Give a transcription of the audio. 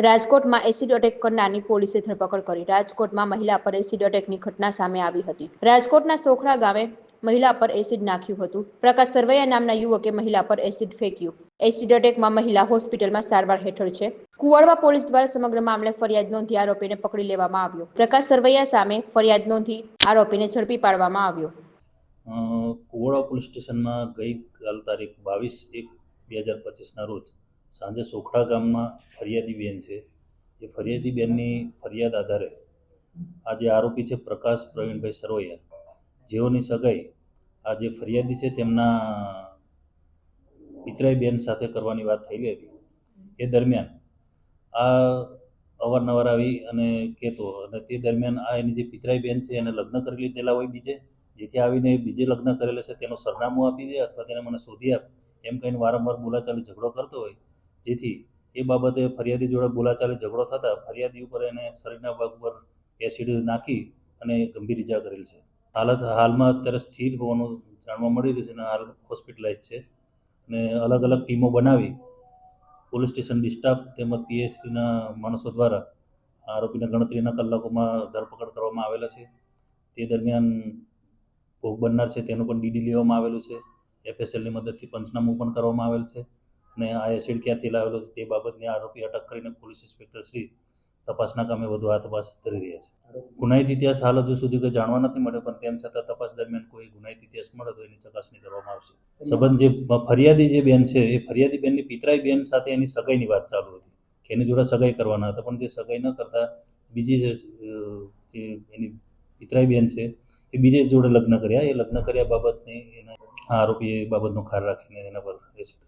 રાજકોટમાં acid attack કરનારની પોલીસે ધરપકડ કરી। રાજકોટમાં મહિલા પર એસિડ અટેકની ઘટના સામે આવી હતી। રાજકોટના સોખરા ગામે મહિલા પર એસિડ નાખ્યું હતું। પ્રકાશ સરવૈયા નામના યુવકે મહિલા પર એસિડ ફેંક્યું। એસિડ અટેકમાં મહિલા હોસ્પિટલમાં સારવાર હેઠળ છે। કુવાડવા પોલીસ દ્વારા સમગ્ર મામલે ફરિયાદ નોંધી આરોપીને પકડી લેવામાં આવ્યો। પ્રકાશ સરવૈયા સામે ફરિયાદ નોંધી આરોપીને ઝડપી પાડવામાં આવ્યો। કુવાડવા પોલીસ સ્ટેશનમાં ગઈકાલ તારીખ 22/1/2025ના રોજ સાંજે સોખડા ગામમાં ફરિયાદી બેન છે, એ ફરિયાદી બેનની ફરિયાદ આધારે આ જે આરોપી છે પ્રકાશ પ્રવીણભાઈ સરવૈયા, જેઓની સગાઈ આ જે ફરિયાદી છે તેમના પિતરાઈ બેન સાથે કરવાની વાત થયેલી હતી। એ દરમિયાન આ અવારનવાર આવી અને કહેતો, અને તે દરમિયાન આ એની જે પિતરાઈ બેન છે એને લગ્ન કરી લીધેલા હોય બીજે, જેથી આવીને બીજે લગ્ન કરેલા છે તેનું સરનામું આપી દે અથવા તેને મને શોધી આપ એમ કહીને વારંવાર બોલાચાલી ઝઘડો કરતો હોય, જેથી એ બાબતે ફરિયાદી જોડે બોલાચાલી ઝઘડો થતાં ફરિયાદી ઉપર એને શરીરના ભાગ પર એસિડ નાખી અને ગંભીર ઇજા કરેલ છે। હાલમાં અત્યારે સ્થિર હોવાનું જાણવા મળી રહ્યું છે અને હાલ હોસ્પિટલાઇઝ છે। અને અલગ અલગ ટીમો બનાવી પોલીસ સ્ટેશન ડિસ્ટાફ તેમજ પીએસસીના માણસો દ્વારા આરોપીને ગણતરીના કલાકોમાં ધરપકડ કરવામાં આવેલા છે। તે દરમિયાન ભોગ બનનાર છે તેનું પણ ડીડી લેવામાં આવેલું છે। એફએસએલની મદદથી પંચનામું પણ કરવામાં આવેલ છે અને આ એસિડ ક્યાંથી લાવેલો છે તે બાબતની આરોપી અટક કરીને પોલીસ ઇન્સ્પેક્ટર શ્રી તપાસના કામે વધુ આ તપાસ કરી રહ્યા છે। ગુનાહિત ઇતિહાસ હાલ હજુ સુધી કોઈ જાણવા નથી મળ્યો, પણ તેમ છતાં તપાસ દરમિયાન કોઈ ગુનાહિત ઇતિહાસ મળે તો એની ચકાસણી કરવામાં આવશે। સંબંધ જે ફરિયાદી જે બેન છે એ ફરિયાદી બેનની પિતરાઈ બેન સાથે એની સગાઈની વાત ચાલુ હતી કે એની જોડે સગાઈ કરવાના હતા, પણ જે સગાઈ ન કરતા બીજી જે એની પિતરાઈ બેન છે એ બીજે જોડે લગ્ન કર્યા। એ લગ્ન કર્યા બાબતની આરોપીએ એ બાબતનો ખાર રાખીને એના પર એસિડ